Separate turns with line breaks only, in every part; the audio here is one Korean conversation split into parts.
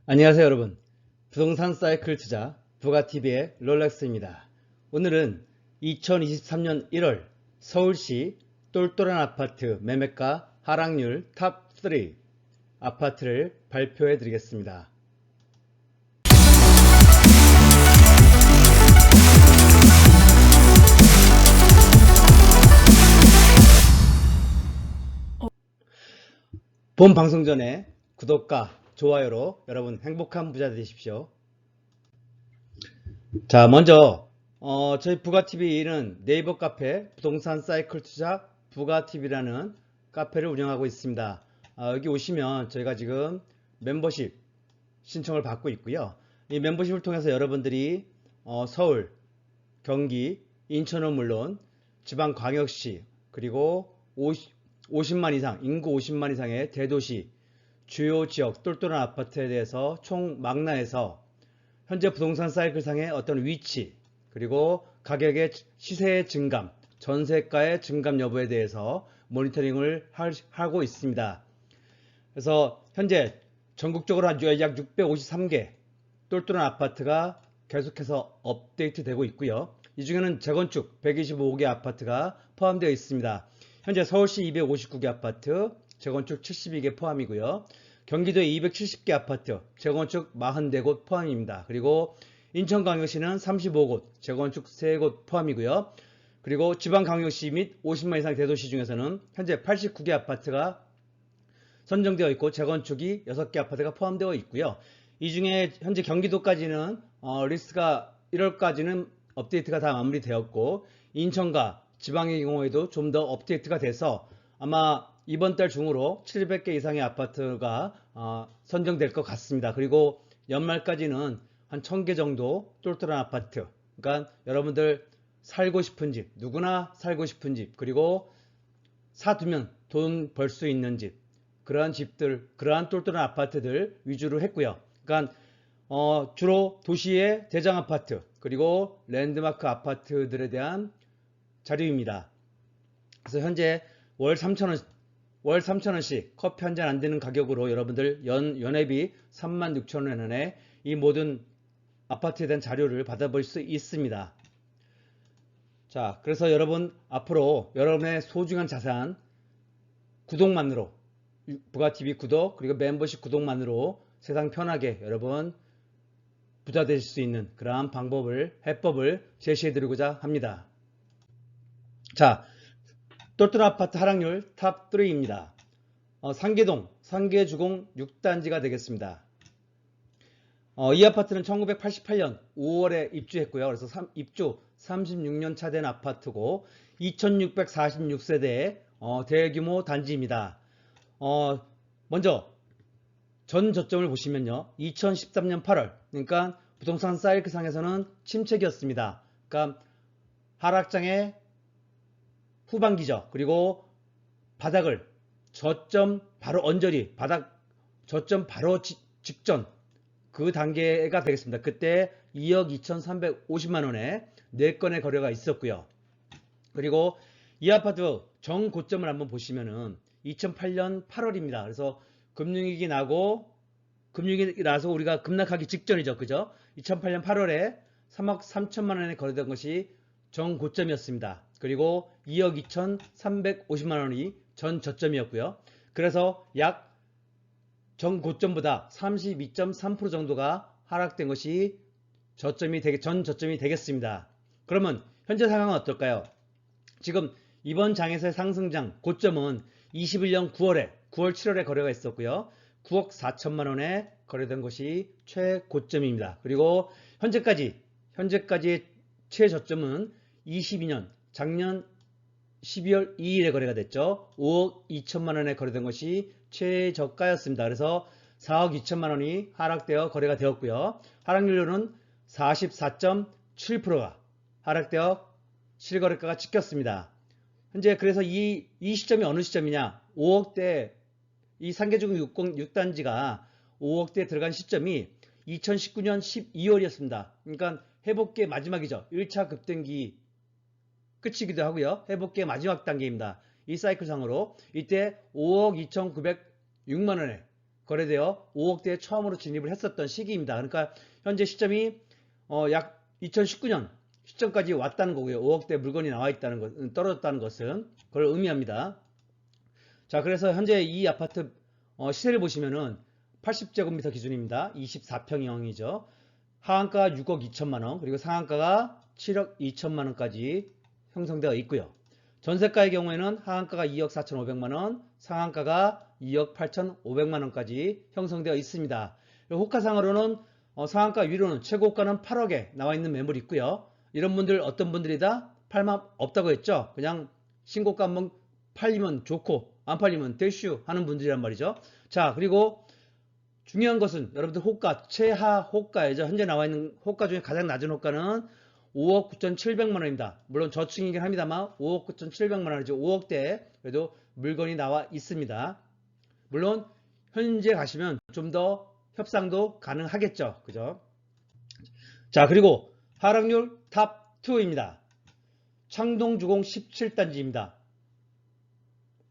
안녕하세요 여러분. 부동산 사이클 투자 부가TV의 롤렉스입니다. 오늘은 2023년 1월 서울시 똘똘한 아파트 매매가 하락률 탑3 아파트를 발표해 드리겠습니다. 본 방송 전에 구독과 좋아요로 여러분 행복한 부자 되십시오. 자, 먼저 저희 부가TV는 네이버 카페 부동산 사이클 투자 부가TV라는 카페를 운영하고 있습니다. 여기 오시면 저희가 지금 멤버십 신청을 받고 있고요. 이 멤버십을 통해서 여러분들이 서울, 경기, 인천은 물론 지방광역시 그리고 50만 이상, 인구 50만 이상의 대도시 주요 지역 똘똘한 아파트에 대해서 총 망라해서 현재 부동산 사이클상의 어떤 위치 그리고 가격의 시세의 증감, 전세가의 증감 여부에 대해서 모니터링을 하고 있습니다. 그래서 현재 전국적으로 약 653개 똘똘한 아파트가 계속해서 업데이트 되고 있고요. 이 중에는 재건축 125개 아파트가 포함되어 있습니다. 현재 서울시 259개 아파트, 재건축 72개 포함이고요. 경기도에 270개 아파트, 재건축 44곳 포함입니다. 그리고 인천광역시는 35곳, 재건축 3곳 포함이고요. 그리고 지방광역시 및 50만 이상 대도시 중에서는 현재 89개 아파트가 선정되어 있고 재건축이 6개 아파트가 포함되어 있고요. 이 중에 현재 경기도까지는 리스트가 1월까지는 업데이트가 다 마무리되었고 인천과 지방의 경우에도 좀 더 업데이트가 돼서 아마 이번 달 중으로 700개 이상의 아파트가 선정될 것 같습니다. 그리고 연말까지는 한 1000개 정도 똘똘한 아파트, 그러니까 여러분들 살고 싶은 집, 누구나 살고 싶은 집, 그리고 사두면 돈 벌 수 있는 집, 그러한 집들, 그러한 똘똘한 아파트들 위주로 했고요. 그러니까 주로 도시의 대장 아파트 그리고 랜드마크 아파트들에 대한 자료입니다. 그래서 현재 월 3,000원씩 커피 한 잔 안 되는 가격으로 여러분들 연회비 36,000원에 이 모든 아파트에 대한 자료를 받아볼 수 있습니다. 자, 그래서 여러분 앞으로 여러분의 소중한 자산 구독만으로 부가TV 구독 그리고 멤버십 구독만으로 세상 편하게 여러분 부자 되실 수 있는 그러한 해법을 제시해 드리고자 합니다. 자, 똘똘한 아파트 하락률 탑3입니다. 상계동 상계주공 6단지가 되겠습니다. 이 아파트는 1988년 5월에 입주했고요. 그래서 입주 36년 차 된 아파트고 2646세대의 대규모 단지입니다. 먼저 전 저점을 보시면요. 2013년 8월 그러니까 부동산 사이클상에서는 침체기였습니다. 그러니까 하락장의 후반기죠. 그리고 바닥을 저점 바로 언저리 바닥 저점 바로 직전 그 단계가 되겠습니다. 그때 2억 2,350만원에 4건의 거래가 있었고요. 그리고 이 아파트 정고점을 한번 보시면은 2008년 8월입니다. 그래서 금융위기 나서 우리가 급락하기 직전이죠. 그죠? 2008년 8월에 3억 3천만원에 거래된 것이 정고점이었습니다. 그리고 2억 2,350만원이 전 저점이었고요. 그래서 약 정고점보다 32.3% 정도가 하락된 것이 전 저점이 되겠습니다. 그러면 현재 상황은 어떨까요? 지금 이번 장에서의 상승장 고점은 21년 9월 7월에 거래가 있었고요. 9억 4천만원에 거래된 것이 최고점입니다. 그리고 현재까지의 최저점은 22년 작년 12월 2일에 거래가 됐죠. 5억 2천만원에 거래된 것이 최저가였습니다. 그래서 4억 2천만원이 하락되어 거래가 되었고요. 하락률은 44.7%가 하락되어 실거래가가 찍혔습니다. 현재 그래서 이 시점이 어느 시점이냐? 5억대 이 상계주공 6단지가 5억대에 들어간 시점이 2019년 12월이었습니다. 그러니까 회복기의 마지막이죠. 1차 급등기 끝이기도 하고요. 회복기의 마지막 단계입니다. 이 사이클상으로 이때 5억 2,906만원에 거래되어 5억대에 처음으로 진입을 했었던 시기입니다. 그러니까 현재 시점이 약 2019년 시점까지 왔다는 거고요. 5억대 물건이 나와 있다는 것, 떨어졌다는 것은 그걸 의미합니다. 자, 그래서 현재 이 아파트 시세를 보시면은 80제곱미터 기준입니다. 24평형이죠. 하한가 6억 2천만 원, 그리고 상한가가 7억 2천만 원까지 형성되어 있고요. 전세가의 경우에는 하한가가 2억 4,500만 원, 상한가가 2억 8,500만 원까지 형성되어 있습니다. 호가상으로는 상한가 위로는 최고가는 8억에 나와 있는 매물이 있고요. 이런 분들 어떤 분들이다 팔만 없다고 했죠. 그냥 신고가 한번 팔리면 좋고 안 팔리면 대슈 하는 분들이란 말이죠. 자, 그리고 중요한 것은 여러분들 호가, 최하 호가이죠. 현재 나와 있는 호가 중에 가장 낮은 호가는 5억 9,700만 원입니다. 물론 저층이긴 합니다만 5억 9,700만 원이죠. 5억대 그래도 물건이 나와 있습니다. 물론 현재 가시면 좀 더 협상도 가능하겠죠. 그죠? 자, 그리고 하락률 탑 2입니다. 창동주공 17단지입니다.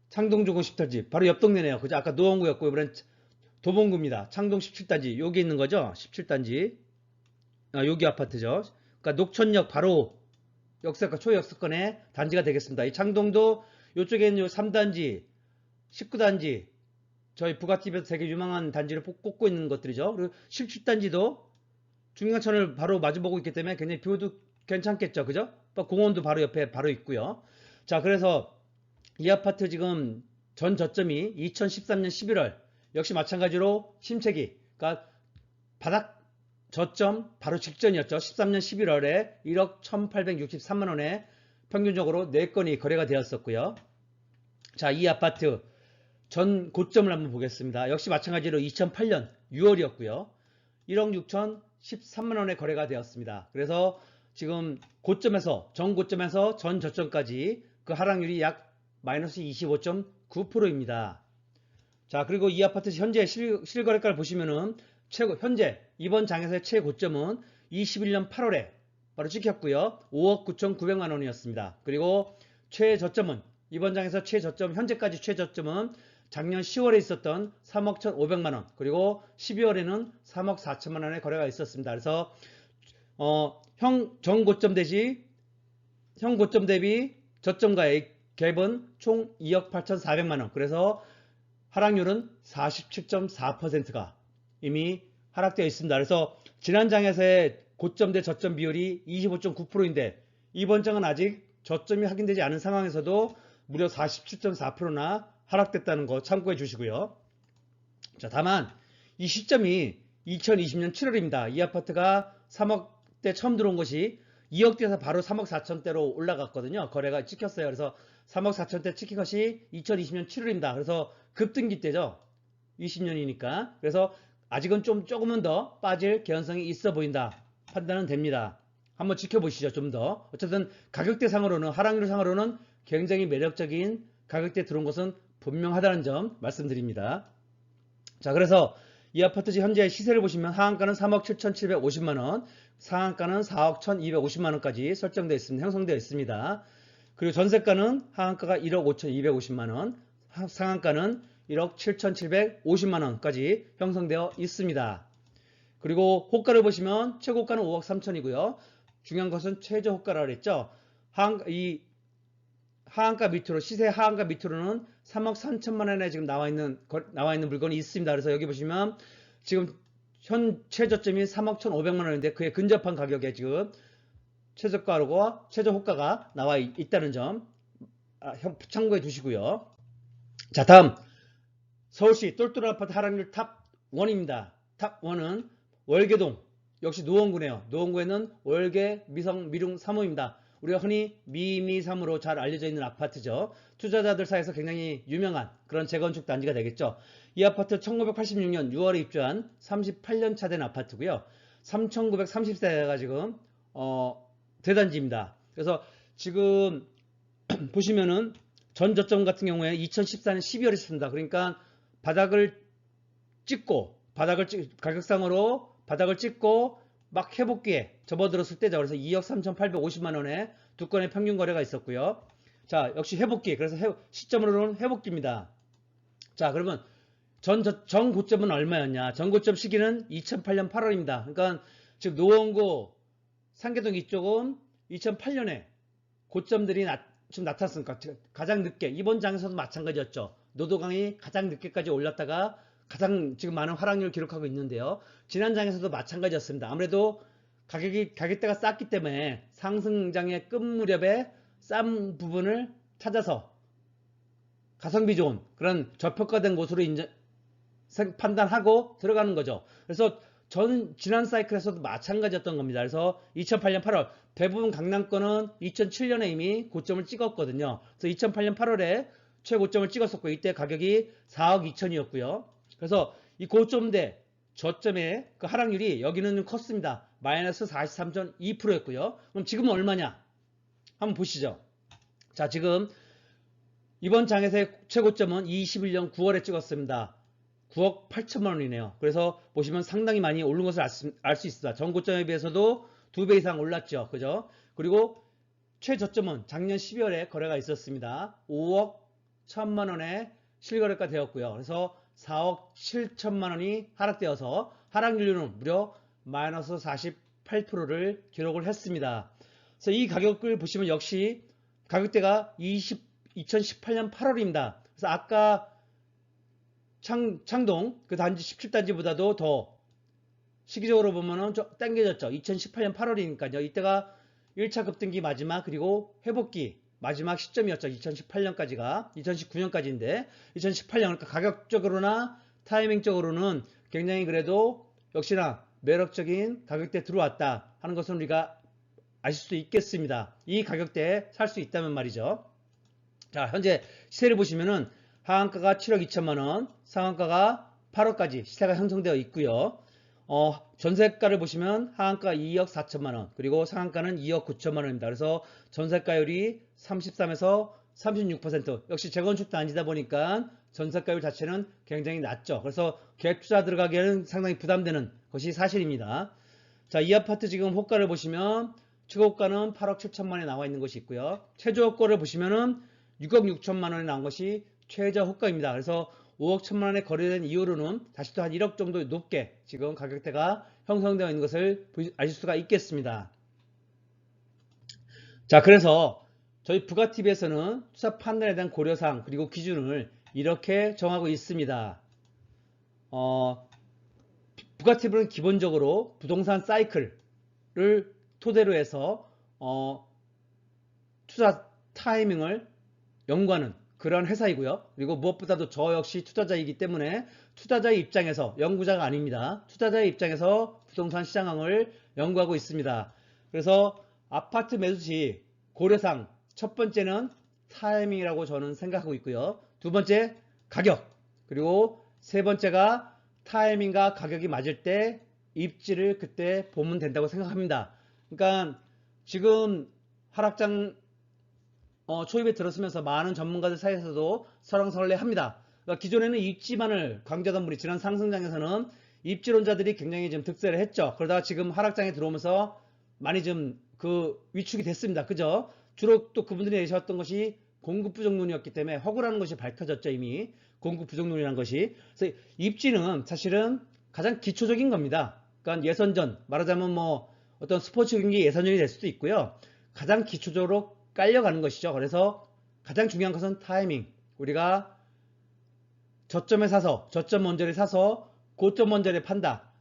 창동주공 17단지 바로 옆 동네네요. 그죠? 아까 노원구였고 이번엔 도봉구입니다. 창동 17단지 여기 있는 거죠. 17단지 여기 아파트죠. 그러니까 녹천역 바로 역세권 초역세권의 단지가 되겠습니다. 이 창동도 이쪽에는 요 3단지 19단지 저희 부가티비에서 되게 유명한 단지를 꼽고 있는 것들이죠. 그리고 17단지도 중앙천을 바로 마주보고 있기 때문에 굉장히 뷰도 괜찮겠죠. 그죠? 공원도 바로 옆에 바로 있고요. 자, 그래서 이 아파트 지금 전 저점이 2013년 11월 역시 마찬가지로 심체기, 그러니까 바닥 저점 바로 직전이었죠. 13년 11월에 1억 1863만 원에 평균적으로 4건이 거래가 되었었고요. 자, 이 아파트 전 고점을 한번 보겠습니다. 역시 마찬가지로 2008년 6월이었고요. 1억 6,013만 원에 거래가 되었습니다. 그래서 지금 고점에서 전 고점에서 전 저점까지 그 하락률이 약 마이너스 25.9%입니다. 자, 그리고 이 아파트 현재 실거래가를 보시면은 현재 이번 장에서의 최고점은 21년 8월에 바로 찍혔고요. 5억 9,900만 원이었습니다. 그리고 최저점은 이번 장에서 현재까지 최저점은 작년 10월에 있었던 3억 1,500만 원, 그리고 12월에는 3억 4천만 원의 거래가 있었습니다. 그래서 전 고점 대비 저점가의 갭은 총 2억 8,400만 원. 그래서 하락률은 47.4%가 이미 하락되어 있습니다. 그래서 지난 장에서의 고점 대 저점 비율이 25.9%인데 이번 장은 아직 저점이 확인되지 않은 상황에서도 무려 47.4%나 하락됐다는 거 참고해 주시고요. 자, 다만 이 시점이 2020년 7월입니다. 이 아파트가 3억대 처음 들어온 것이 2억대에서 바로 3억 4천대로 올라갔거든요. 거래가 찍혔어요. 그래서 3억 4천대 찍힌 것이 2020년 7월입니다. 그래서 급등기 때죠. 20년이니까. 그래서 아직은 조금은 더 빠질 개연성이 있어 보인다. 판단은 됩니다. 한번 지켜보시죠. 좀 더. 어쨌든 가격대상으로는 하락률상으로는 굉장히 매력적인 가격대에 들어온 것은 분명하다는 점 말씀드립니다. 자, 그래서 이 아파트 현재 시세를 보시면 하한가는 3억 7,750만원, 상한가는 4억 1,250만원까지 설정되어 있습니다. 형성되어 있습니다. 그리고 전세가는 하한가가 1억 5,250만원, 상한가는 1억 7,750만원까지 형성되어 있습니다. 그리고 호가를 보시면 최고가는 5억 3천이고요. 중요한 것은 최저 호가라고 했죠. 하한가 밑으로, 시세 하한가 밑으로는 3억 3천만 원에 지금 나와 있는 물건이 있습니다. 그래서 여기 보시면 지금 현 최저점이 3억 1,500만 원인데 그에 근접한 가격에 지금 최저가와 최저 호가가 나와 있다는 점 참고해 두시고요. 자, 다음 서울시 똘똘한 아파트 하락률 탑 1입니다. 탑 1은 월계동, 역시 노원구네요. 노원구에는 월계 미성 미룡 3호입니다. 우리가 흔히 미미3으로 잘 알려져 있는 아파트죠. 투자자들 사이에서 굉장히 유명한 그런 재건축 단지가 되겠죠. 이 아파트 1986년 6월에 입주한 38년 차 된 아파트고요. 3,930세가 지금 대단지입니다. 그래서 지금 보시면은 전 저점 같은 경우에 2014년 12월에 있습니다. 그러니까 가격상으로 바닥을 찍고 막 회복기에 접어들었을 때죠. 그래서 2억 3,850만 원에 두 건의 평균 거래가 있었고요. 자, 역시 회복기. 그래서 시점으로는 회복기입니다. 자, 그러면 전 고점은 얼마였냐? 전 고점 시기는 2008년 8월입니다. 그러니까 지금 노원구 상계동 이쪽은 2008년에 고점들이 좀 나타났으니까 가장 늦게 이번 장에서도 마찬가지였죠. 노도강이 가장 늦게까지 올랐다가 가장 지금 많은 하락률을 기록하고 있는데요. 지난 장에서도 마찬가지였습니다. 아무래도 가격대가 쌌기 때문에 상승장의 끝 무렵에 싼 부분을 찾아서 가성비 좋은 그런 저평가된 곳으로 판단하고 들어가는 거죠. 그래서 지난 사이클에서도 마찬가지였던 겁니다. 그래서 2008년 8월 대부분 강남권은 2007년에 이미 고점을 찍었거든요. 그래서 2008년 8월에 최고점을 찍었었고 이때 가격이 4억 2천이었고요. 그래서 이 고점대 저점의 그 하락률이 여기는 컸습니다. 마이너스 43.2%였고요. 그럼 지금은 얼마냐? 한번 보시죠. 자, 지금 이번 장에서의 최고점은 21년 9월에 찍었습니다. 9억 8천만 원이네요. 그래서 보시면 상당히 많이 오른 것을 알 수 있습니다. 전고점에 비해서도 2배 이상 올랐죠. 그죠? 그리고 최저점은 작년 12월에 거래가 있었습니다. 5억 1천만 원에 실거래가 되었고요. 그래서 4억 7천만 원이 하락되어서 하락률은 무려 마이너스 48%를 기록을 했습니다. 그래서 이 가격을 보시면 역시 가격대가 2018년 8월입니다. 그래서 아까 창동 그 단지 17단지보다도 더 시기적으로 보면은 좀 당겨졌죠. 2018년 8월이니까요. 이때가 1차 급등기 마지막 그리고 회복기 마지막 시점이었죠. 2018년까지가 2019년까지인데 2018년 그러니까 가격적으로나 타이밍적으로는 굉장히 그래도 역시나 매력적인 가격대에 들어왔다 하는 것은 우리가 아실 수 있겠습니다. 이 가격대에 살 수 있다면 말이죠. 자, 현재 시세를 보시면은 하한가가 7억 2천만 원, 상한가가 8억까지 시세가 형성되어 있고요. 전세가를 보시면 하한가 2억 4천만 원, 그리고 상한가는 2억 9천만 원입니다. 그래서 전세가율이 33에서 36%. 역시 재건축도 아니다 보니까 전세가율 자체는 굉장히 낮죠. 그래서 갭 투자 들어가기에는 상당히 부담되는 것이 사실입니다. 자, 이 아파트 지금 호가를 보시면 최고가는 8억 7천만 원에 나와 있는 것이 있고요. 최저가를 보시면은 6억 6천만 원에 나온 것이 최저 호가입니다. 그래서 5억 1천만 원에 거래된 이후로는 다시 또 한 1억 정도 높게 지금 가격대가 형성되어 있는 것을 아실 수가 있겠습니다. 자, 그래서 저희 부가TV에서는 투자 판단에 대한 고려사항 그리고 기준을 이렇게 정하고 있습니다. 부가TV는 기본적으로 부동산 사이클을 토대로 해서 투자 타이밍을 연구하는 그런 회사이고요. 그리고 무엇보다도 저 역시 투자자이기 때문에 투자자의 입장에서 연구자가 아닙니다. 투자자의 입장에서 부동산 시장을 연구하고 있습니다. 그래서 아파트 매수 시 고려사항 첫 번째는 타이밍이라고 저는 생각하고 있고요. 두 번째 가격, 그리고 세 번째가 타이밍과 가격이 맞을 때 입지를 그때 보면 된다고 생각합니다. 그러니까 지금 하락장 초입에 들었으면서 많은 전문가들 사이에서도 설왕설래합니다. 그러니까 기존에는 입지만을 강조하던 분이 지난 상승장에서는 입지론자들이 굉장히 좀 득세를 했죠. 그러다가 지금 하락장에 들어오면서 많이 좀 그 위축이 됐습니다. 그죠? 주로 또 그분들이 내셨던 것이 공급 부족론이었기 때문에 허구라는 것이 밝혀졌죠. 이미 공급 부족론이라는 것이. 그래서 입지는 사실은 가장 기초적인 겁니다. 그러니까 예선전 말하자면 뭐 어떤 스포츠 경기 예선전이 될 수도 있고요. 가장 기초적으로 깔려가는 것이죠. 그래서 가장 중요한 것은 타이밍. 우리가 저점에 사서 저점 원저리 사서 고점 원저리 판다.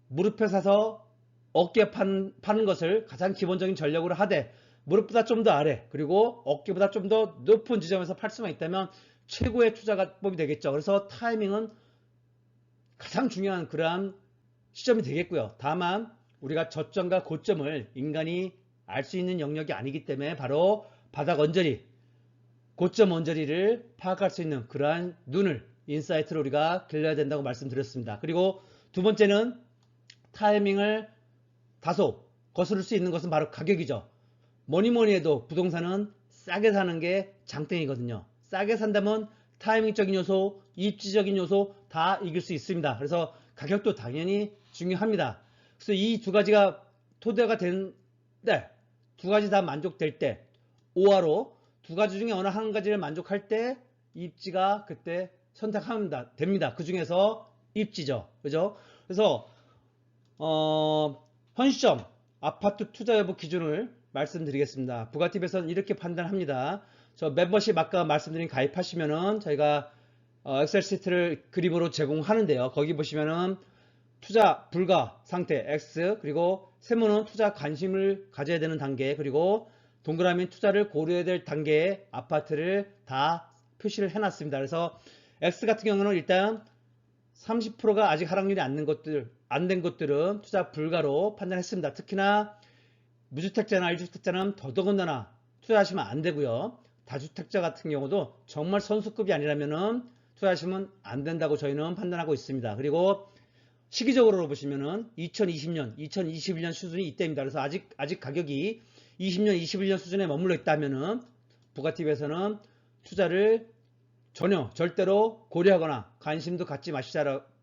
무릎에 사서 어깨에 파는 것을 가장 기본적인 전략으로 하되 무릎보다 좀 더 아래 그리고 어깨보다 좀 더 높은 지점에서 팔 수만 있다면 최고의 투자법이 되겠죠. 그래서 타이밍은 가장 중요한 그러한 시점이 되겠고요. 다만 우리가 저점과 고점을 인간이 알 수 있는 영역이 아니기 때문에 바로 바닥 언저리, 고점 언저리를 파악할 수 있는 그러한 눈을, 인사이트를 우리가 길러야 된다고 말씀드렸습니다. 그리고 두 번째는 타이밍을 다소 거스를 수 있는 것은 바로 가격이죠. 뭐니 해도 부동산은 싸게 사는 게 장땡이거든요. 싸게 산다면 타이밍적인 요소, 입지적인 요소 다 이길 수 있습니다. 그래서 가격도 당연히 중요합니다. 그래서 이 두 가지가 토대가 되는데 두 가지 다 만족될 때 5화로 두 가지 중에 어느 한 가지를 만족할 때 입지가 그때 선택하면 됩니다. 그 중에서 입지죠. 그죠? 그래서 현 시점 아파트 투자 여부 기준을 말씀드리겠습니다. 부가티브에서는 이렇게 판단합니다. 저 멤버십 아까 말씀드린 가입하시면은 저희가 엑셀 시트를 그림으로 제공하는데요. 거기 보시면은 투자 불가 상태 X, 그리고 세모는 투자 관심을 가져야 되는 단계, 그리고 동그라미 투자를 고려해야 될 단계의 아파트를 다 표시를 해놨습니다. 그래서 X 같은 경우는 일단 30%가 아직 하락률이 안 된 것들은 투자 불가로 판단했습니다. 특히나 무주택자나 1주택자는 더더군다나 투자하시면 안 되고요. 다주택자 같은 경우도 정말 선수급이 아니라면은 투자하시면 안 된다고 저희는 판단하고 있습니다. 그리고 시기적으로 보시면은 2020년, 2021년 수준이 이때입니다. 그래서 아직 가격이 20년, 21년 수준에 머물러 있다면은 부가티브에서는 투자를 전혀 절대로 고려하거나 관심도 갖지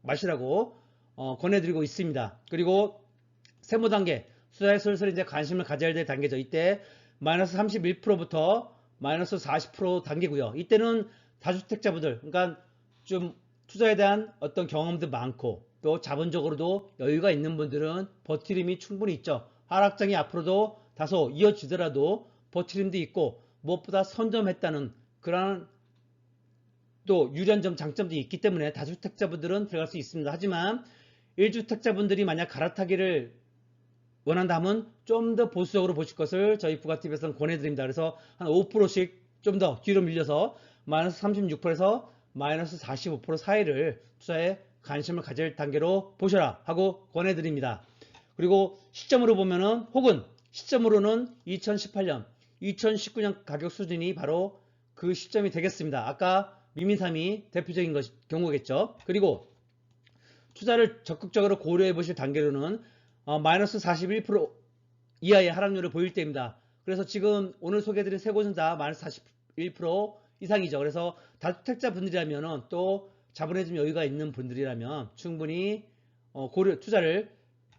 마시라고 권해드리고 있습니다. 그리고 세모 단계, 투자에 슬슬 이제 관심을 가져야 될 단계죠. 이때 마이너스 31%부터 마이너스 40% 단계고요. 이때는 다주택자분들, 그러니까 좀 투자에 대한 어떤 경험도 많고 또 자본적으로도 여유가 있는 분들은 버티림이 충분히 있죠. 하락장이 앞으로도 다소 이어지더라도 버티림도 있고 무엇보다 선점했다는 그런 또 유리한 점, 장점도 있기 때문에 다주택자분들은 들어갈 수 있습니다. 하지만 1주택자분들이 만약 갈아타기를 원한다면 좀 더 보수적으로 보실 것을 저희 부가티브에서는 권해드립니다. 그래서 한 5%씩 좀 더 뒤로 밀려서 마이너스 36%에서 마이너스 45% 사이를 투자에 관심을 가질 단계로 보셔라 하고 권해드립니다. 그리고 시점으로 보면은 혹은 시점으로는 2018년, 2019년 가격 수준이 바로 그 시점이 되겠습니다. 아까 미미삼이 대표적인 경우겠죠. 그리고 투자를 적극적으로 고려해 보실 단계로는 마이너스 41% 이하의 하락률을 보일 때입니다. 그래서 지금 오늘 소개해드린 세 곳은 다 마이너스 41% 이상이죠. 그래서 다주택자 분들이라면 또 자본에 좀 여유가 있는 분들이라면 충분히 투자를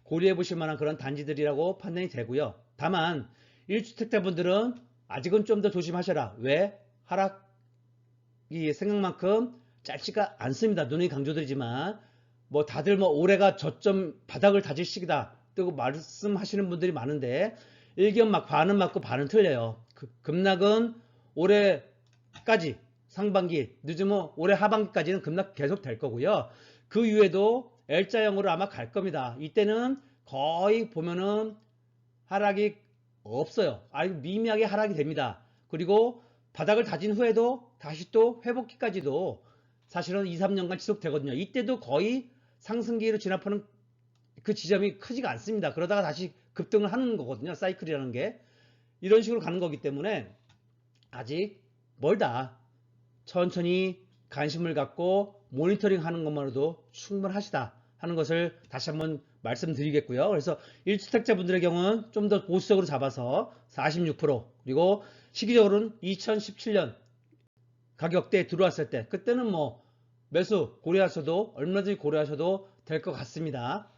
고려해 보실 만한 그런 단지들이라고 판단이 되고요. 다만 1주택자 분들은 아직은 좀 더 조심하셔라. 왜? 하락이 생각만큼 짧지가 않습니다. 누누이 강조드리지만 뭐 다들 뭐 올해가 저점 바닥을 다질 시기다 뜨고 말씀하시는 분들이 많은데 일견 막 반은 맞고 반은 틀려요. 급락은 올해까지 상반기 늦으면 올해 하반기까지는 급락 계속 될 거고요. 그 이후에도 L자형으로 아마 갈 겁니다. 이때는 거의 보면은 하락이 없어요. 아주 미미하게 하락이 됩니다. 그리고 바닥을 다진 후에도 다시 또 회복기까지도 사실은 2, 3년간 지속되거든요. 이때도 거의 상승기로 진압하는 그 지점이 크지가 않습니다. 그러다가 다시 급등을 하는 거거든요. 사이클이라는 게. 이런 식으로 가는 거기 때문에 아직 멀다. 천천히 관심을 갖고 모니터링 하는 것만으로도 충분하시다 하는 것을 다시 한번 말씀드리겠고요. 그래서 1주택자 분들의 경우는 좀 더 보수적으로 잡아서 46% 그리고 시기적으로는 2017년 가격대에 들어왔을 때 그때는 뭐 매수 고려하셔도 얼마든지 고려하셔도 될 것 같습니다.